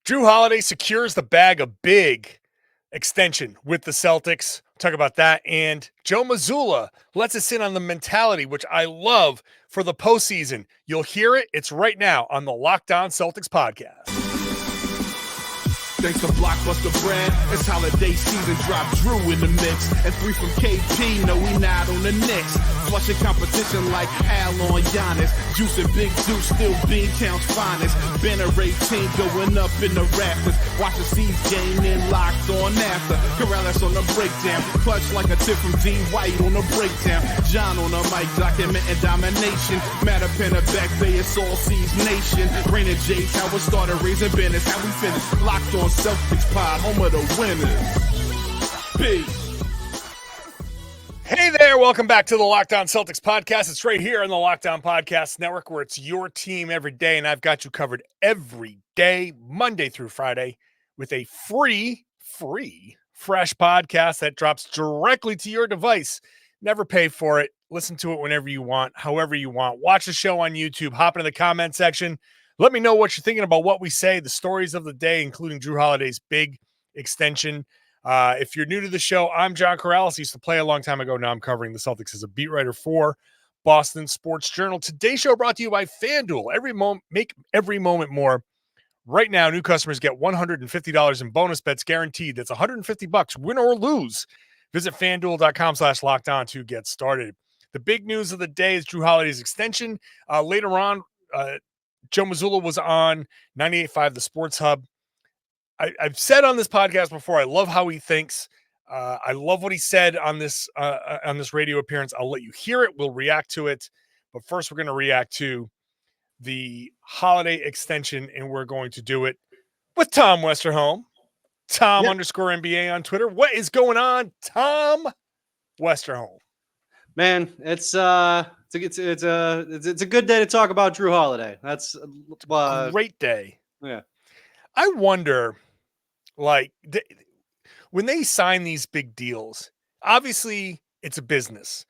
Jrue Holiday secures the bag, a big extension with the Celtics. Talk about that. And Joe Mazzulla lets us in on the mentality, which I love for the postseason. You'll hear it. It's right now on the Locked On Celtics podcast. Thanks to Blockbuster brand, it's holiday season. Drop Jrue in the mix. And 3 from KP, no, we not on the Knicks. Flushing competition like Al on Giannis. Juice and Big Zeus, still Beantown's finest. Banner 18 going up in the rafters. Watch the C's game in Locked On after. Karalis on the breakdown. Clutch like a tip from D. White on the breakdown. John on the mic, documenting domination. Matter pen a back bay, it's all C's nation. Rain and J's, how it started, raising banners, how we finish. Locked On Celtics pod, home of the winners. Peace. Hey there, welcome back to the Locked On Celtics podcast. It's right here on the Locked On Podcast Network where it's your team every day, and I've got you covered every day, Monday through Friday, with a free, fresh podcast that drops directly to your device. Never pay for it. Listen to it whenever you want, however you want. Watch the show on YouTube. Hop into the comment section. Let me know what you're thinking about what we say, the stories of the day, including Jrue Holiday's big extension. If you're new to the show, I'm John Karalis. Used to play a long time ago. Now I'm covering the Celtics as a beat writer for Boston Sports Journal. Today's show brought to you by FanDuel. Make every moment more. Right now, new customers get $150 in bonus bets guaranteed. That's $150, win or lose. Visit FanDuel.com/lockedon to get started. The big news of the day is Jrue Holiday's extension. Later on, Joe Mazzulla was on 98.5 The Sports Hub. I've said on this podcast before, I love how he thinks. I love what he said on this radio appearance. I'll let you hear it. We'll react to it. But first, we're going to react to the Holiday extension, and we're going to do it with Tom Westerholm. Tom _NBA on Twitter. What is going on, Tom Westerholm? Man, it's a good day to talk about Jrue Holiday. That's a great day. Yeah. I wonder, when they sign these big deals, obviously it's a business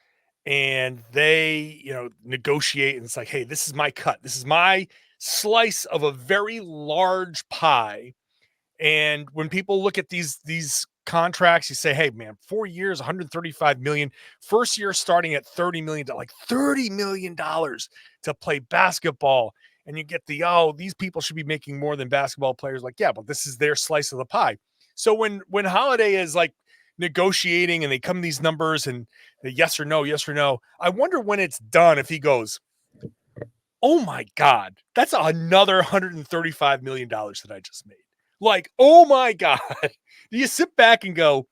and they, negotiate, and it's like, hey, this is my cut. This is my slice of a very large pie. And when people look at these contracts, you say, hey, man, 4 years, $135 million, first year starting at $30 million, like $30 million to play basketball. And you get these people should be making more than basketball players. Like, yeah, but this is their slice of the pie. So when Holiday is like negotiating and they come these numbers and yes or no, I wonder when it's done if he goes, oh my God, that's another $135 million that I just made. Like, oh my God. Do you sit back and go,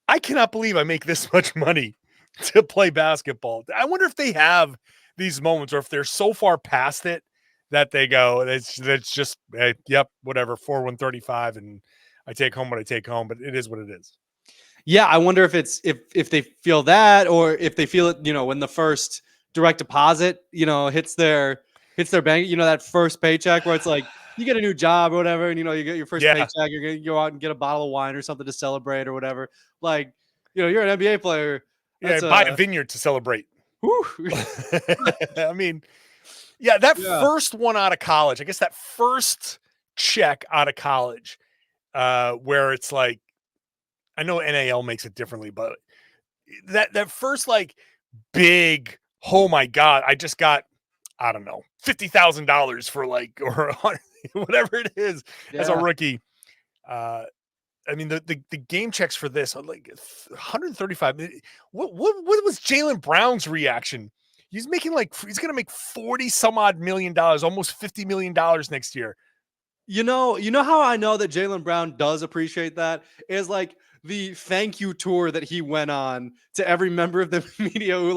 I cannot believe I make this much money to play basketball? I wonder if they have these moments, or if they're so far past it that they go, it's just, hey, yep, whatever, 4-135, and I take home what I take home, but it is what it is. Yeah, I wonder if it's if they feel that, or if they feel it, when the first direct deposit, hits their bank, that first paycheck where it's like, you get a new job or whatever, and you get your first paycheck, you're gonna go out and get a bottle of wine or something to celebrate or whatever. Like, you're an NBA player. Yeah, buy a vineyard to celebrate. I mean, first one out of college, I guess that first check out of college, where it's like, I know NAL makes it differently, but that first like big, oh my God, I just got, I don't know, $50,000 for like, or whatever it is as a rookie. I mean, the game checks for this are like 135. What was Jaylen Brown's reaction? He's going to make 40 some odd million dollars, almost $50 million next year. You know how I know that Jaylen Brown does appreciate that is like the thank you tour that he went on to every member of the media who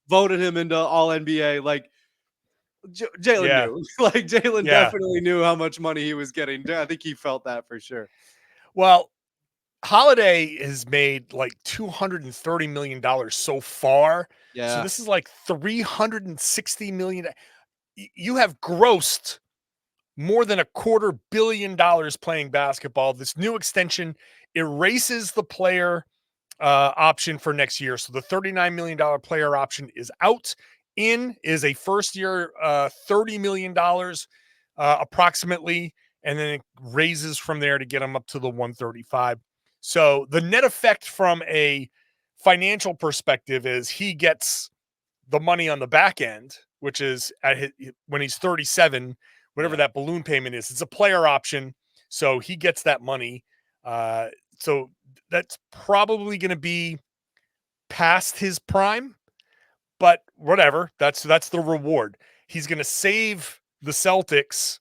voted him into All NBA. Like, Jaylen knew. Like, Jaylen definitely knew how much money he was getting. I think he felt that for sure. Well, Holiday has made like $230 million so far. Yeah. So this is like $360 million. You have grossed more than $250 million playing basketball. This new extension erases the player option for next year. So the $39 million player option is out. In is a first year $30 million approximately. and then it raises from there to get him up to the 135. So the net effect from a financial perspective is he gets the money on the back end, which is when he's 37, whatever that balloon payment is. It's a player option, so he gets that money. So that's probably going to be past his prime, but whatever. That's the reward. He's going to save the Celtics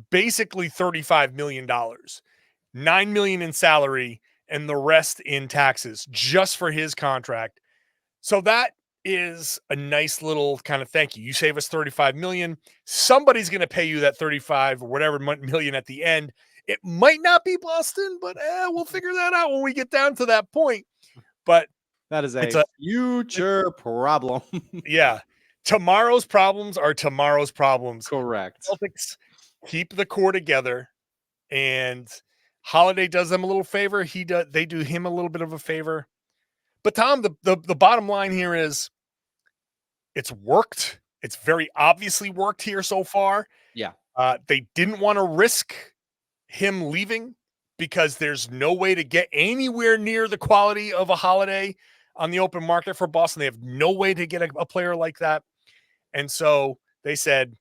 basically $35 million, $9 million in salary, and the rest in taxes just for his contract. So that is a nice little kind of thank you. You save us $35 million. Somebody's going to pay you that 35 or whatever million at the end. It might not be Boston, but we'll figure that out when we get down to that point. But that is a future problem. Yeah. Tomorrow's problems are tomorrow's problems. Correct. Celtics keep the core together, and Holiday does them a little favor. They do him a little bit of a favor. But Tom, the bottom line here is it's worked. It's very obviously worked here so far. Yeah. They didn't want to risk him leaving because there's no way to get anywhere near the quality of a Holiday on the open market for Boston. They have no way to get a player like that. And so they said,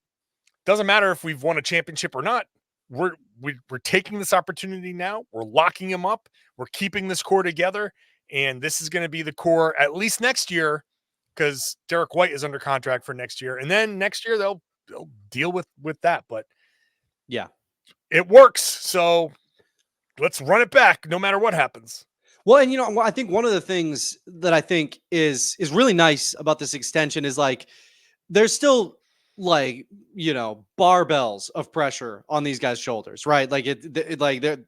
doesn't matter if we've won a championship or not. We're taking this opportunity now. We're locking him up. We're keeping this core together. And this is going to be the core at least next year, because Derek White is under contract for next year. And then next year they'll deal with that. But yeah, it works. So let's run it back no matter what happens. Well, and I think one of the things that I think is really nice about this extension is like there's still like barbells of pressure on these guys' shoulders, right? Like they're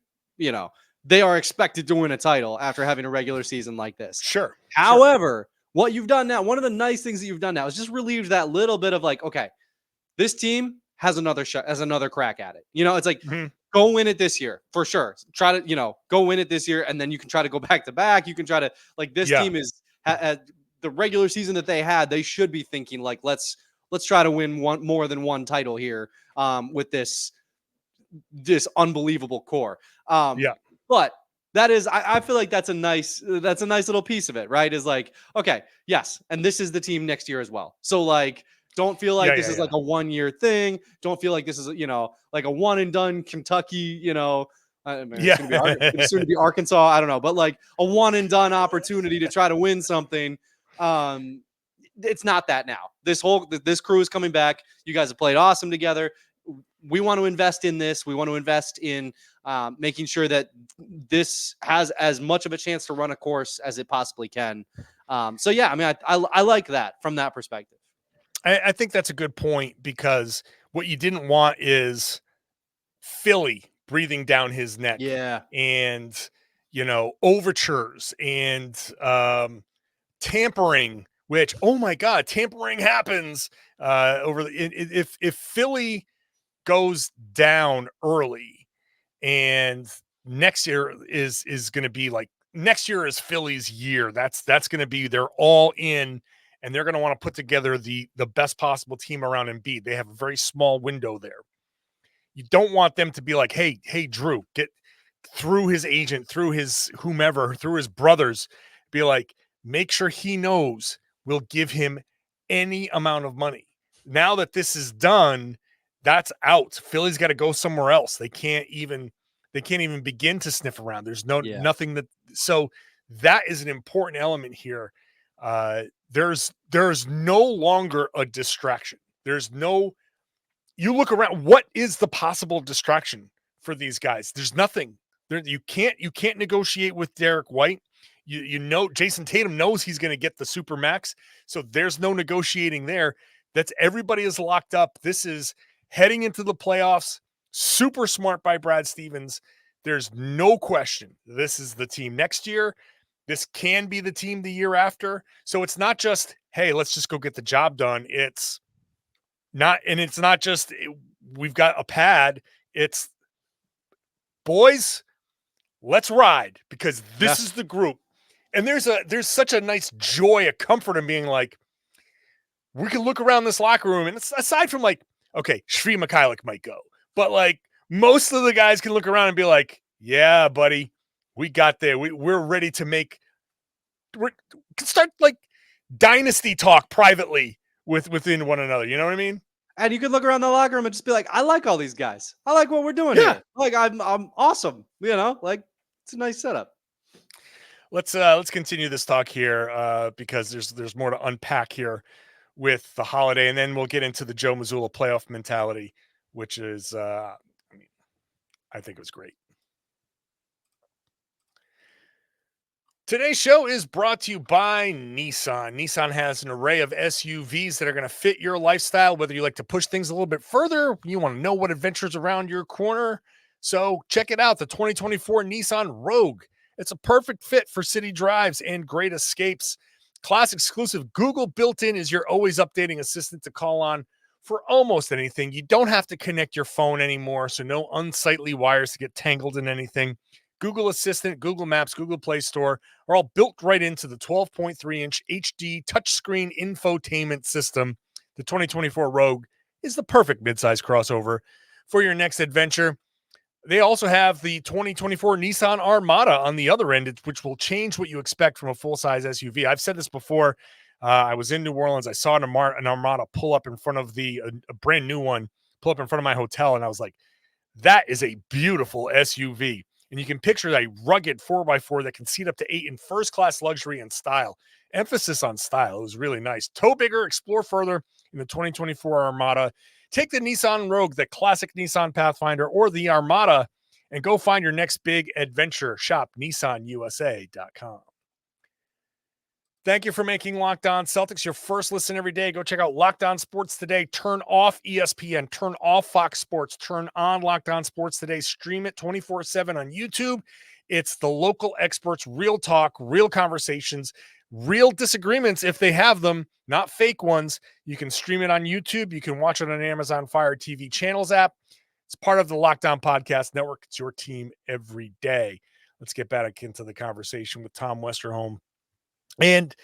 they are expected to win a title after having a regular season like this. Sure. However, what you've done now, one of the nice things that you've done now is just relieve that little bit of like, okay, this team has another shot, has another crack at it. It's like, go win it this year for sure. Try to, go win it this year. And then you can try to go back to back. You can try to this team is the regular season that they had. They should be thinking like, let's try to win more than one title here with this unbelievable core. But that is, I feel like that's a nice little piece of it, right? Is like, okay, yes. And this is the team next year as well. So like, don't feel like this is like a 1-year thing. Don't feel like this is, like a one and done Kentucky, it's going to be Arkansas. I don't know, but like a one and done opportunity to try to win something. It's not that now. This crew is coming back. You guys have played awesome together. We want to invest in this. We want to invest in making sure that this has as much of a chance to run a course as it possibly can. So yeah, I mean, I like that from that perspective. I think that's a good point, because what you didn't want is Philly breathing down his neck. Yeah. And, overtures and tampering, which, oh my God, tampering happens if Philly goes down early, and next year is going to be like, next year is Philly's year. That's going to be, they're all in, and they're going to want to put together the best possible team around Embiid. They have a very small window there. You don't want them to be like, hey, Jrue, get through his agent, through his whomever, through his brothers, be like, make sure he knows we'll give him any amount of money. Now that this is done, that's out. Philly's got to go somewhere else. They can't even begin to sniff around. There's nothing so that is an important element here. There's no longer a distraction. You look around, what is the possible distraction for these guys? There's nothing. You can't negotiate with Derek White. Jayson Tatum knows he's going to get the super max, so there's no negotiating there. Everybody is locked up. This is heading into the playoffs. Super smart by Brad Stevens. There's no question this is the team next year. This can be the team the year after. So it's not just, hey, let's just go get the job done. It's not just we've got a pad. It's, boys, let's ride, because this is the group. And there's such a nice joy, a comfort in being like, we can look around this locker room, and it's aside from like, okay, Svi Mikhailiuk might go, but like most of the guys can look around and be like, yeah, buddy, we got there. We're ready to start like dynasty talk privately within one another. You know what I mean? And you could look around the locker room and just be like, I like all these guys. I like what we're doing here. Like I'm awesome. Like it's a nice setup. Let's continue this talk here because there's more to unpack here with the Holiday, and then we'll get into the Joe Mazzulla playoff mentality, which is I think it was great. Today's show is brought to you by Nissan. Nissan has an array of SUVs that are going to fit your lifestyle, whether you like to push things a little bit further, you want to know what adventures around your corner. So check it out, the 2024 Nissan Rogue. It's a perfect fit for city drives and great escapes. Class exclusive Google built-in is your always updating assistant to call on for almost anything. You don't have to connect your phone anymore, so no unsightly wires to get tangled in anything. Google Assistant, Google Maps, Google Play Store are all built right into the 12.3-inch HD touchscreen infotainment system. The 2024 Rogue is the perfect midsize crossover for your next adventure. They also have the 2024 Nissan Armada on the other end, which will change what you expect from a full-size SUV. I've said this before. I was in New Orleans. I saw an Armada pull up in front of a brand new one, pull up in front of my hotel, and I was like, that is a beautiful SUV. And you can picture a rugged 4x4 that can seat up to 8 in first-class luxury and style. Emphasis on style. It was really nice. Tow bigger, explore further in the 2024 Armada. Take the Nissan Rogue, the classic Nissan Pathfinder, or the Armada, and go find your next big adventure. Shop NissanUSA.com. Thank you for making Locked On Celtics your first listen every day. Go check out Locked On Sports Today. Turn off ESPN. Turn off Fox Sports. Turn on Locked On Sports Today. Stream it 24/7 on YouTube. It's the local experts, real talk, real conversations, real disagreements if they have them, not fake ones. You can stream it on YouTube. You can watch it on Amazon Fire TV Channels app. It's part of the Locked On Podcast Network. It's your team every day. Let's get back into the conversation with Tom Westerholm. And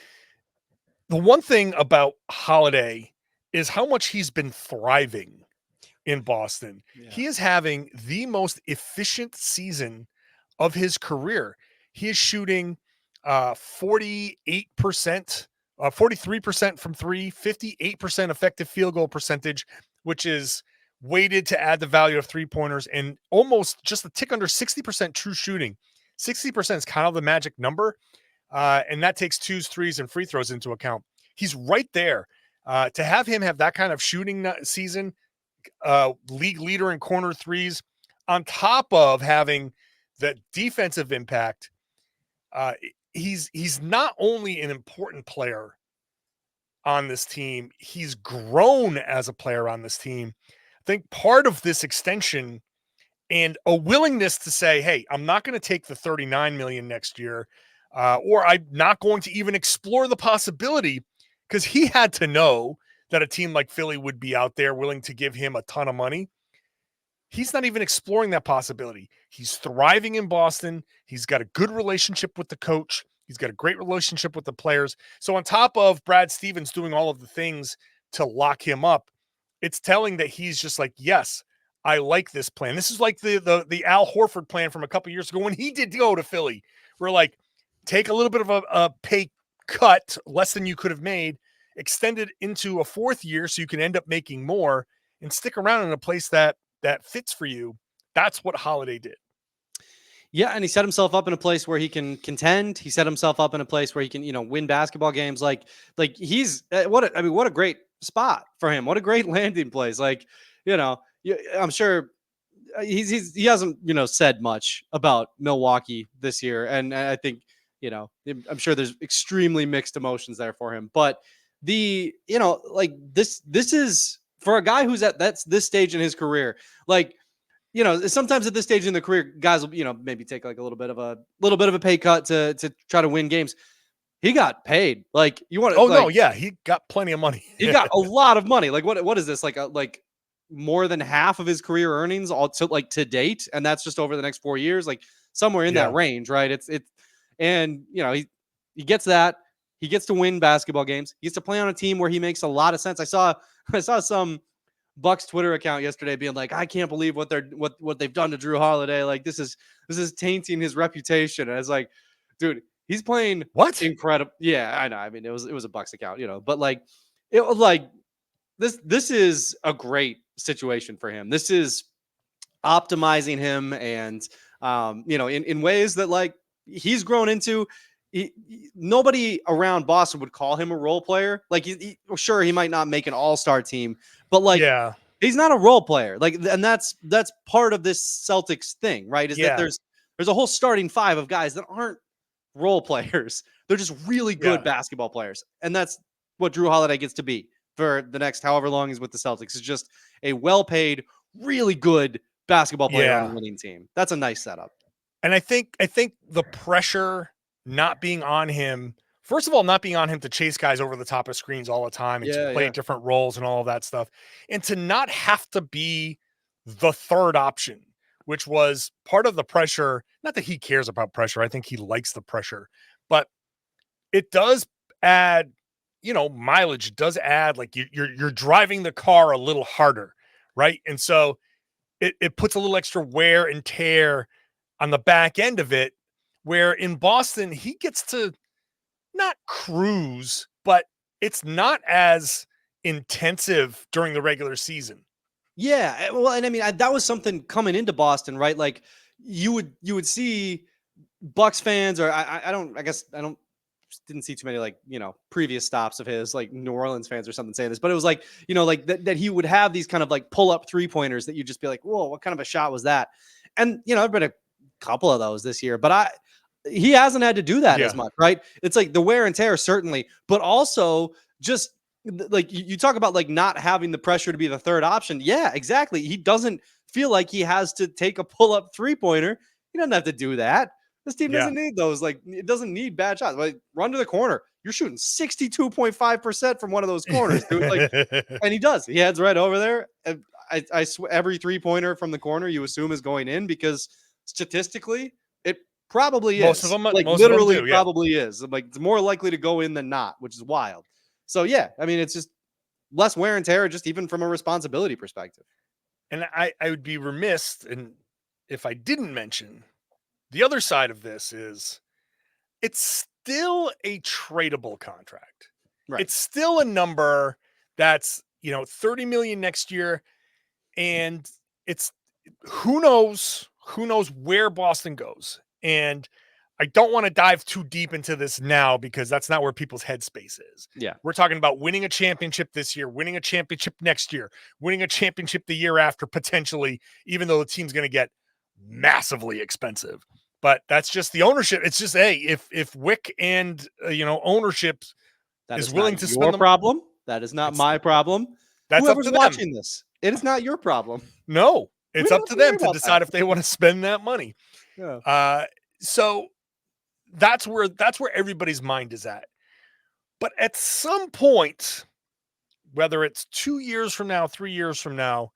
the one thing about Holiday is how much he's been thriving in Boston. Yeah. He is having the most efficient season of his career. He is shooting 48%, 43% from three, 58% effective field goal percentage, which is weighted to add the value of three-pointers, and almost just a tick under 60% true shooting. 60% is kind of the magic number. And that takes twos, threes, and free throws into account. He's right there. To have him have that kind of shooting season, league leader in corner threes, on top of having the defensive impact, he's not only an important player on this team, he's grown as a player on this team. I think part of this extension and a willingness to say, hey, I'm not going to take the $39 million next year. Or I'm not going to even explore the possibility, because he had to know that a team like Philly would be out there willing to give him a ton of money. He's not even exploring that possibility. He's thriving in Boston. He's got a good relationship with the coach. He's got a great relationship with the players. So on top of Brad Stevens doing all of the things to lock him up, it's telling that he's just like, yes, I like this plan. This is like the Al Horford plan from a couple years ago when he did go to Philly. We're like, take a little bit of a pay cut, less than you could have made, extend it into a fourth year so you can end up making more, and stick around in a place that fits for you. That's what Holiday did. Yeah, and he set himself up in a place where he can contend. He set himself up in a place where he can, win basketball games. Like he's what a great spot for him. What a great landing place. I'm sure he hasn't said much about Milwaukee this year, and I think. I'm sure there's extremely mixed emotions there for him, but this is for a guy who's at this stage in his career. Sometimes at this stage in the career, guys will, maybe take like a little bit of a pay cut to try to win games. He got paid. He got plenty of money. He got a lot of money. What is this? Like more than half of his career earnings to date. And that's just over the next 4 years, somewhere in that range, right? And he gets that. He gets to win basketball games. He gets to play on a team where he makes a lot of sense. I saw some Bucks Twitter account yesterday being like, I can't believe what they've done to Jrue Holiday. Like this is tainting his reputation. And it's like, dude, he's playing What? incredible. Yeah, I know. I mean, it was a Bucks account, but like it was like this is a great situation for him. This is optimizing him and in ways that like he's grown into. Nobody around Boston would call him a role player. Like, sure, he might not make an all-star team, but like, he's not a role player. Like, and that's part of this Celtics thing, right? Is that there's a whole starting five of guys that aren't role players. They're just really good basketball players, and that's what Jrue Holiday gets to be for the next however long he's with the Celtics. Is just a well-paid, really good basketball player on a winning team. That's a nice setup. And I think the pressure not being on him, first of all, not being on him to chase guys over the top of screens all the time and to play different roles and all of that stuff, and to not have to be the third option, which was part of the pressure. Not that he cares about pressure. I think he likes the pressure, but it does add, mileage. It does add, like you're driving the car a little harder, right? And so it puts a little extra wear and tear on the back end of it, where in Boston, he gets to not cruise, but it's not as intensive during the regular season. Yeah. Well, and I mean, that was something coming into Boston, right? Like you would see Bucks fans, or I didn't see too many, like, previous stops of his, like New Orleans fans or something saying this, but it was like, like that he would have these kind of like pull up 3-pointers that you'd just be like, whoa, what kind of a shot was that? And, there've been a couple of those this year, but he hasn't had to do that as much, right? It's like the wear and tear, certainly, but also just like you talk about like not having the pressure to be the third option. Yeah, exactly. He doesn't feel like he has to take a pull up 3-pointer. He doesn't have to do that. This team doesn't need those. Like, it doesn't need bad shots. Like, run to the corner. You're shooting 62.5% from one of those corners, dude. Like, and he does. He heads right over there. I swear, every 3-pointer from the corner you assume is going in, because statistically, it probably is. Most of them, like, literally, probably is. Like, it's more likely to go in than not, which is wild. So yeah, I mean, it's just less wear and tear, just even from a responsibility perspective. And I would be remiss if I didn't mention the other side of this is it's still a tradable contract. Right. It's still a number that's, $30 million next year. And it's who knows where Boston goes. And I don't want to dive too deep into this now, because that's not where people's headspace is. Yeah. We're talking about winning a championship this year, winning a championship next year, winning a championship the year after, potentially, even though the team's going to get massively expensive. But that's just the ownership. It's just, hey, if Wick and ownership is willing to spend your problem, that is not my problem. That's Whoever's up to watching this, it is not your problem. No, it's up to them to decide if they want to spend that money. Yeah. So that's where everybody's mind is at. But at some point, whether it's 2 years from now, 3 years from now,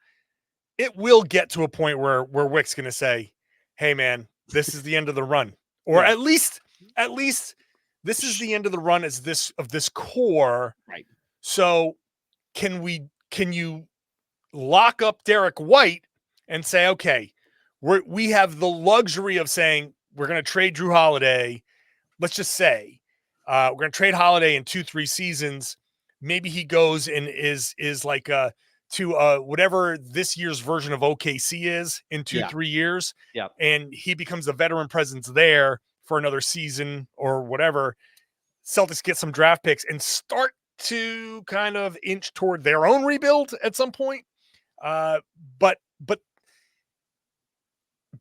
it will get to a point where Wick's going to say, hey man, this is the end of the run. Or at least this is the end of the run of this core. Right. So can you lock up Derek White and say, okay, we have the luxury of saying we're going to trade Jrue Holiday. Let's just say we're going to trade Holiday in 2-3 seasons. Maybe he goes and is like to whatever this year's version of OKC is in 2-3 years. Yeah. And he becomes a veteran presence there for another season or whatever. Celtics get some draft picks and start to kind of inch toward their own rebuild at some point. But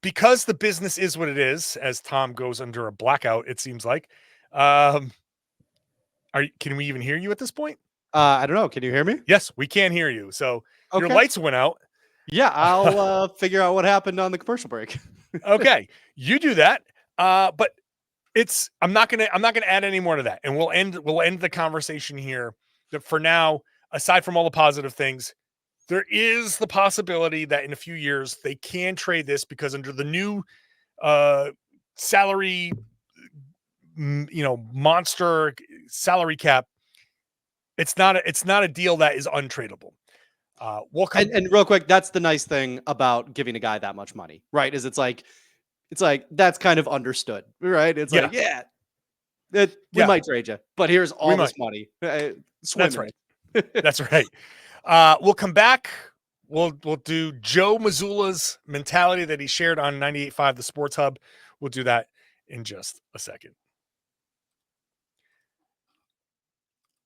because the business is what it is, as Tom goes under a blackout, it seems like, can we even hear you at this point? I don't know. Can you hear me? Yes, we can hear you. So your lights went out. Yeah, I'll figure out what happened on the commercial break. Okay, you do that. But I'm not gonna add any more to that, and we'll end the conversation here. That for now, aside from all the positive things, there is the possibility that in a few years they can trade this, because under the new salary, monster salary cap, it's not a deal that is untradeable. We'll come. And real quick, that's the nice thing about giving a guy that much money, right? Is it's like that's kind of understood, right? It's like, we might trade you, but here's all this money. That's right. That's right. We'll come back. We'll do Joe Mazzulla's mentality that he shared on 98.5 The Sports Hub. We'll do that in just a second.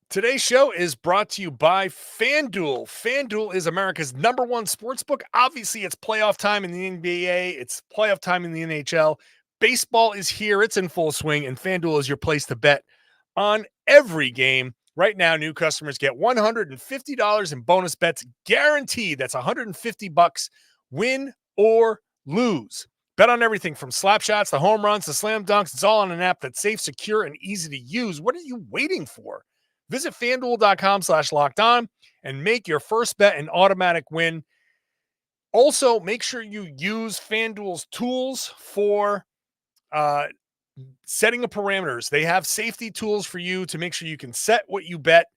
Today's show is brought to you by FanDuel. FanDuel is America's #1 sportsbook. Obviously, it's playoff time in the NBA. It's playoff time in the NHL. Baseball is here. It's in full swing, and FanDuel is your place to bet on every game. Right now, new customers get $150 in bonus bets guaranteed. That's $150, win or lose. Bet on everything from slap shots to home runs to slam dunks. It's all on an app that's safe, secure, and easy to use. What are you waiting for? Visit FanDuel.com/lockedon and make your first bet an automatic win. Also, make sure you use FanDuel's tools for setting the parameters. They have safety tools for you to make sure you can set what you bet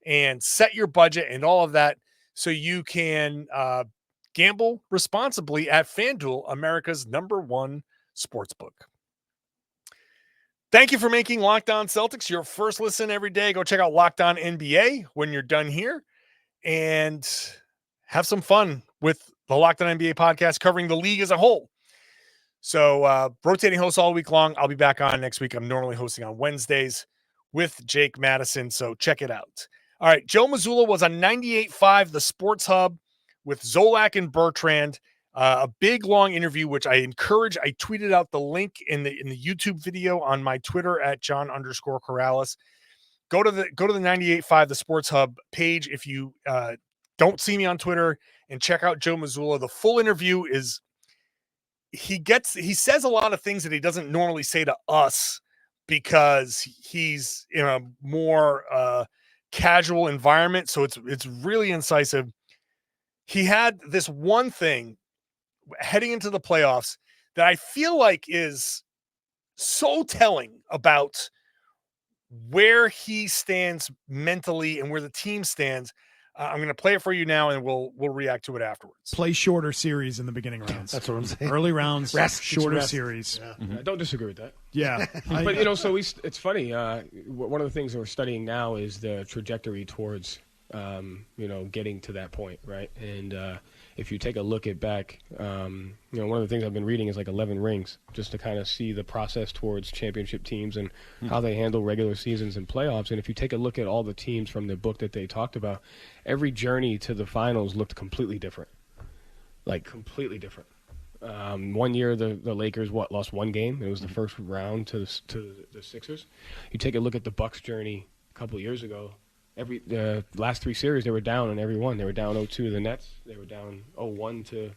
and set your budget and all of that so you can gamble responsibly at FanDuel, America's #1 sportsbook. Thank you for making Locked On Celtics your first listen every day. Go check out Locked On NBA when you're done here and have some fun with the Locked On NBA podcast covering the league as a whole. So rotating hosts all week long. I'll be back on next week. I'm normally hosting on Wednesdays with Jake Madison, so check it out. All right, Joe Mazzulla was on 98.5 The Sports Hub with Zolak and Bertrand. A big, long interview, which I encourage. I tweeted out the link in the YouTube video on my Twitter at John_Karalis. Go to the 98.5 The Sports Hub page if you don't see me on Twitter, and check out Joe Mazzulla. The full interview is he says a lot of things that he doesn't normally say to us because he's in a more casual environment. So it's really incisive. He had this one thing heading into the playoffs that I feel like is so telling about where he stands mentally and where the team stands. I'm going to play it for you now, and we'll react to it afterwards. Play shorter series in the beginning rounds. That's what I'm saying. Early rounds, shorter series. Yeah. I don't disagree with that. Yeah. But, so it's funny. One of the things that we're studying now is the trajectory towards, getting to that point, right? And if you take a look at back, one of the things I've been reading is like 11 rings, just to kind of see the process towards championship teams and how they handle regular seasons and playoffs. And if you take a look at all the teams from the book that they talked about, every journey to the finals looked completely different, like completely different. 1 year, the Lakers lost one game. It was the first round to the Sixers. You take a look at the Bucks' journey a couple of years ago. The last three series, they were down in every one. They were down 0-2 to the Nets. They were down 0-1 to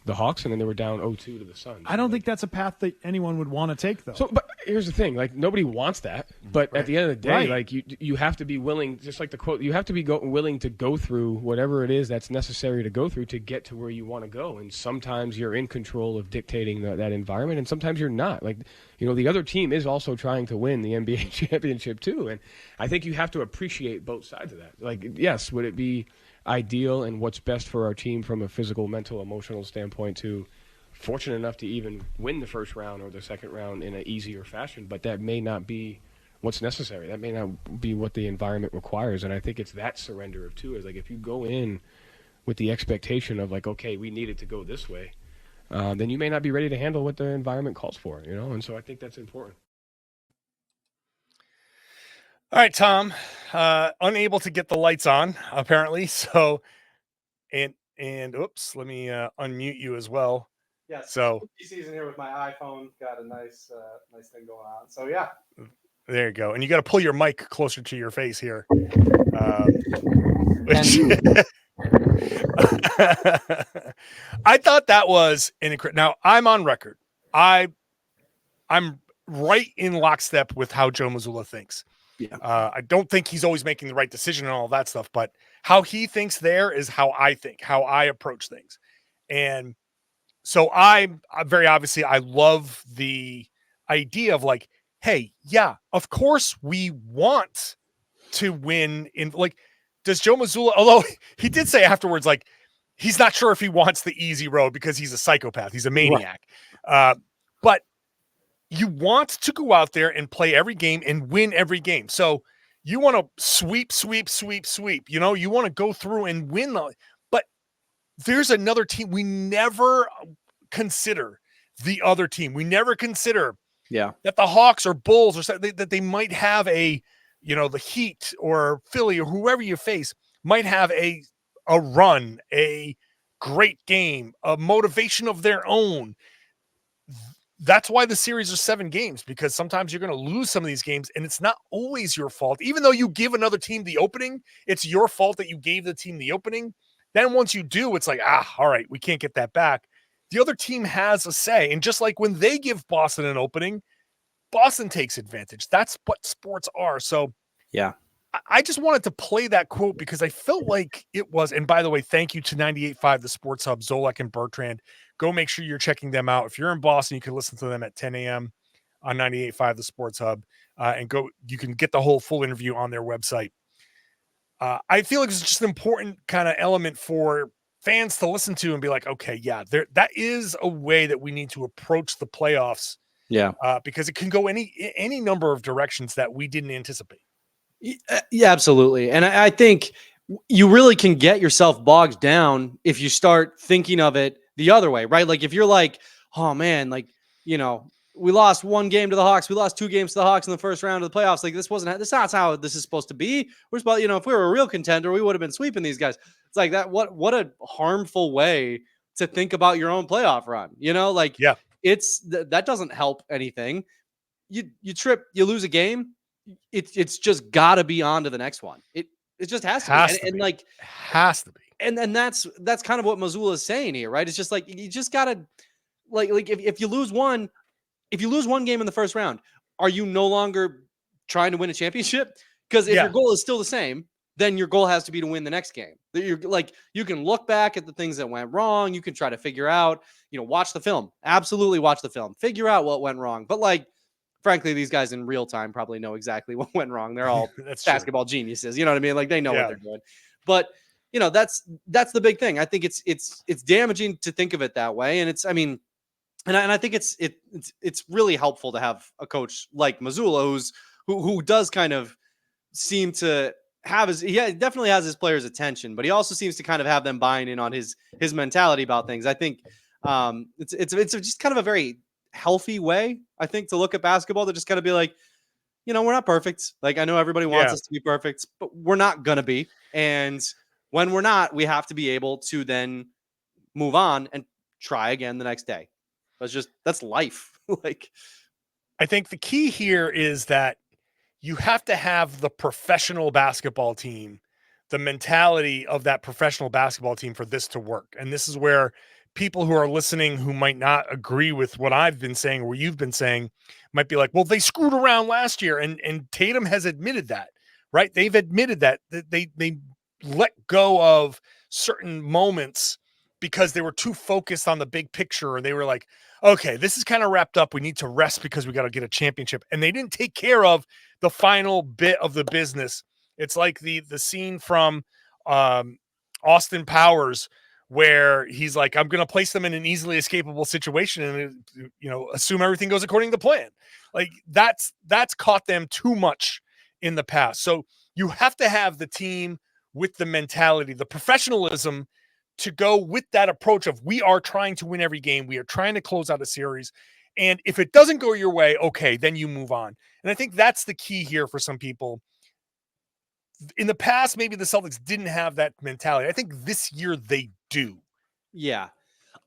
the Hawks, and then they were down 0-2 to the Suns. I don't think that's a path that anyone would want to take, though. So, but here's the thing: like nobody wants that. But at the end of the day, like you have to be willing, just like the quote, you have to be willing to go through whatever it is that's necessary to go through to get to where you want to go. And sometimes you're in control of dictating that environment, and sometimes you're not. Like, the other team is also trying to win the NBA championship too, and I think you have to appreciate both sides of that. Like, yes, would it be ideal and what's best for our team from a physical, mental, emotional standpoint to fortunate enough to even win the first round or the second round in an easier fashion, but that may not be what's necessary. That may not be what the environment requires, and I think it's that surrender of two is like if you go in with the expectation of like, okay, we need it to go this way, then you may not be ready to handle what the environment calls for, and so I think that's important. All right, Tom, unable to get the lights on apparently. So, and oops, let me unmute you as well. Yeah. So PC's in here with my iPhone. Got a nice thing going on. So yeah. There you go. And you got to pull your mic closer to your face here. I thought that was now I'm on record. I'm right in lockstep with how Joe Mazzulla thinks. Yeah. I don't think he's always making the right decision and all that stuff, but how he thinks there is how I think, how I approach things. And so I'm very obviously, I love the idea of like, hey, yeah, of course we want to win in like, does Joe Mazzulla, although he did say afterwards, like, he's not sure if he wants the easy road because he's a psychopath. He's a maniac. Right. But you want to go out there and play every game and win every game. So you want to sweep. You know, you want to go through and win. But there's another team. We never consider the other team. We never consider that the Hawks or Bulls or something, that they might have the Heat or Philly or whoever you face might have a run, a great game, a motivation of their own. That's why the series are 7 games, because sometimes you're going to lose some of these games, and it's not always your fault. Even though you give another team the opening, it's your fault that you gave the team the opening. Then once you do, it's like, all right, we can't get that back. The other team has a say. And just like when they give Boston an opening, Boston takes advantage. That's what sports are. So yeah, I just wanted to play that quote because I felt like it was, and by the way, thank you to 98.5, the Sports Hub, Zolak and Bertrand. Go make sure you're checking them out. If you're in Boston, you can listen to them at 10 a.m. on 98.5, the Sports Hub, and you can get the whole full interview on their website. I feel like it's just an important kind of element for fans to listen to and be like, okay, yeah, that is a way that we need to approach the playoffs. Yeah. Because it can go any number of directions that we didn't anticipate. Yeah, absolutely. And I think you really can get yourself bogged down if you start thinking of it the other way, right? Like if you're like, oh man, like, we lost 1 game to the Hawks. We lost 2 games to the Hawks in the first round of the playoffs. Like this is not how this is supposed to be. We're supposed, if we were a real contender, we would have been sweeping these guys. It's like that. What a harmful way to think about your own playoff run. Yeah, that doesn't help anything. You trip, you lose a game. It's just got to be on to the next one. It just has to be. And that's kind of what Mazzulla is saying here, right? It's just like you just got to like if you lose one game in the first round, are you no longer trying to win a championship? Because if your goal is still the same, then your goal has to be to win the next game. You're like, you can look back at the things that went wrong. You can try to figure out, watch the film. Absolutely watch the film. Figure out what went wrong. But like, frankly, these guys in real time probably know exactly what went wrong. They're all basketball geniuses. You know what I mean? Like they know what they're doing. But that's the big thing. I think it's damaging to think of it that way. And I think it's really helpful to have a coach like Mazzulla who does kind of seem to have he definitely has his players' attention, but he also seems to kind of have them buying in on his mentality about things. I think it's just kind of a very healthy way, I think, to look at basketball, to just kind of be like, we're not perfect. Like I know everybody wants us to be perfect, but we're not gonna be. And when we're not, we have to be able to then move on and try again the next day. That's life. Like, I think the key here is that you have to have the professional basketball team, the mentality of that professional basketball team for this to work. And this is where people who are listening who might not agree with what I've been saying or you've been saying might be like, well, they screwed around last year. And Tatum has admitted that, right? They've admitted that they let go of certain moments because they were too focused on the big picture. Or they were like, okay, this is kind of wrapped up. We need to rest because we got to get a championship. And they didn't take care of the final bit of the business. It's like the scene from Austin Powers where he's like, I'm going to place them in an easily escapable situation and, assume everything goes according to plan. Like that's caught them too much in the past. So you have to have the team with the mentality, the professionalism to go with that approach of we are trying to win every game. We are trying to close out a series. And if it doesn't go your way, okay, then you move on. And I think that's the key here for some people. In the past, maybe the Celtics didn't have that mentality. I think this year they do. Yeah.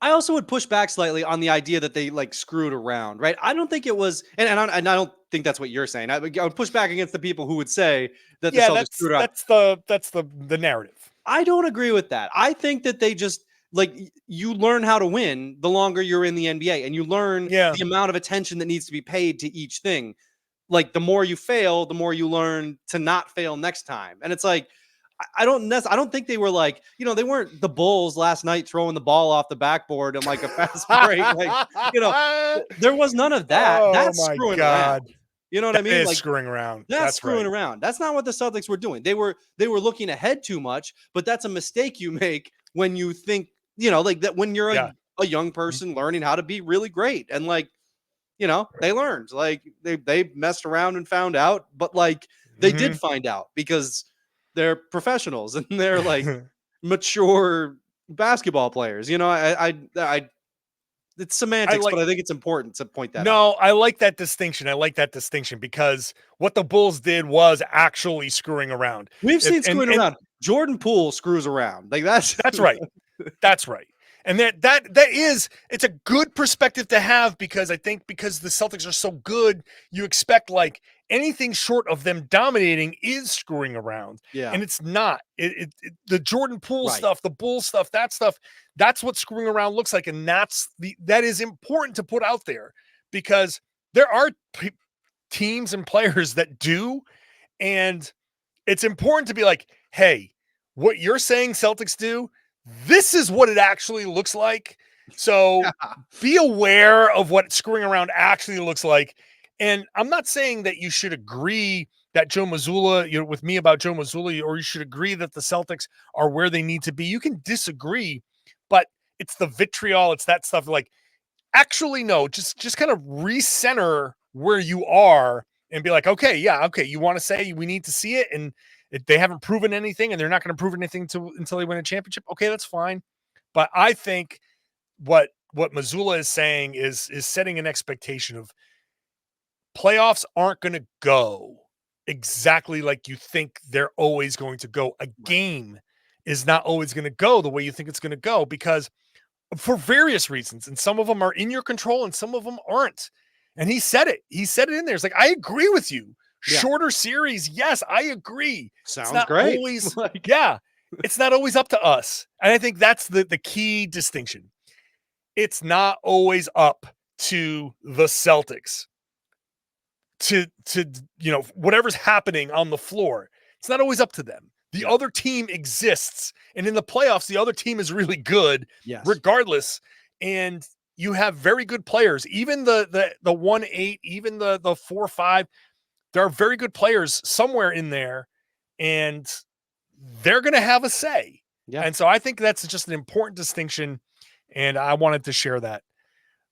I also would push back slightly on the idea that they like screwed around, right? I don't think it was, and I don't think that's what you're saying. I would push back against the people who would say that the Celtics screwed around. That's the narrative. I don't agree with that. I think that they just like you learn how to win the longer you're in the NBA, and you learn the amount of attention that needs to be paid to each thing. Like the more you fail, the more you learn to not fail next time. And it's like, I don't think they were like, they weren't the Bulls last night throwing the ball off the backboard in like a fast break. Like, there was none of that. Oh, That's my screwing God. around. You know what I mean? Is Like screwing around. that's screwing right. around. That's not what the Celtics were doing. They were looking ahead too much, but that's a mistake you make when you think, like that when you're a young person learning how to be really great. And like, they learned. Like they messed around and found out, but like they did find out because they're professionals and they're like mature basketball players. It's semantics, but I think it's important to point that out. No, I like that distinction. Because what the Bulls did was actually screwing around. We've seen screwing around. Jordan Poole screws around. Like that's right. That's right. And it's a good perspective to have, because I think because the Celtics are so good, you expect like anything short of them dominating is screwing around. Yeah. And it's not. The Jordan Poole stuff, the Bulls stuff, that's what screwing around looks like. And that is important to put out there, because there are teams and players that do. And it's important to be like, hey, what you're saying Celtics do, this is what it actually looks like. So be aware of what screwing around actually looks like. And I'm not saying that you should agree that Joe Mazzulla, with me about Joe Mazzulla, or you should agree that the Celtics are where they need to be. You can disagree, but it's the vitriol. It's that stuff. Like, actually, no, just kind of recenter where you are and be like, okay, you want to say we need to see it, and they haven't proven anything, and they're not going to prove anything until they win a championship. Okay, that's fine. But I think what Mazzulla is saying is setting an expectation of playoffs aren't going to go exactly like you think they're always going to go. A game is not always going to go the way you think it's going to go, because for various reasons, and some of them are in your control and some of them aren't. And he said it in there. It's like, I agree with you. Yeah. Shorter series. Yes, I agree. Sounds great. Always, it's not always up to us. And I think that's the key distinction. It's not always up to the Celtics to whatever's happening on the floor. It's not always up to them. The other team exists. And in the playoffs, the other team is really good, regardless. And you have very good players. Even the 1-8, even the 4-5. There are very good players somewhere in there, and they're going to have a say. Yeah. And so I think that's just an important distinction, and I wanted to share that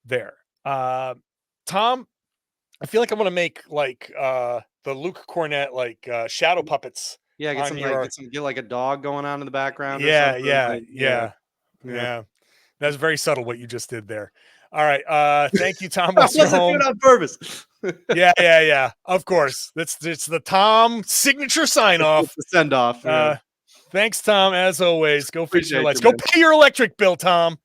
there. Tom, I feel like I'm going to make like the Luke Cornett shadow puppets. Yeah, get like a dog going on in the background. Yeah. That's very subtle what you just did there. All right. Thank you, Tom Westerholm. On purpose. Yeah. Of course. It's the Tom signature sign off. Send off. Thanks, Tom. As always, go fix your lights. Go pay your electric bill, Tom.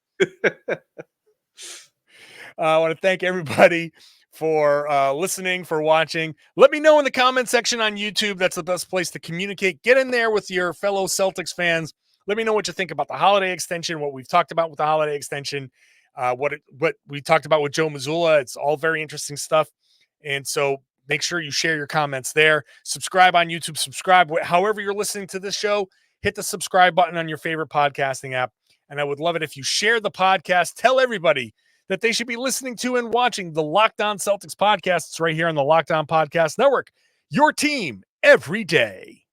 I want to thank everybody for listening, for watching. Let me know in the comment section on YouTube. That's the best place to communicate. Get in there with your fellow Celtics fans. Let me know what you think about the holiday extension, what we've talked about with the holiday extension, what we talked about with Joe Mazzulla. It's all very interesting stuff. And so make sure you share your comments there. Subscribe on YouTube. Subscribe however you're listening to this show. Hit the subscribe button on your favorite podcasting app. And I would love it if you share the podcast. Tell everybody that they should be listening to and watching the Locked On Celtics podcast. It's right here on the Locked On Podcast Network. Your team every day.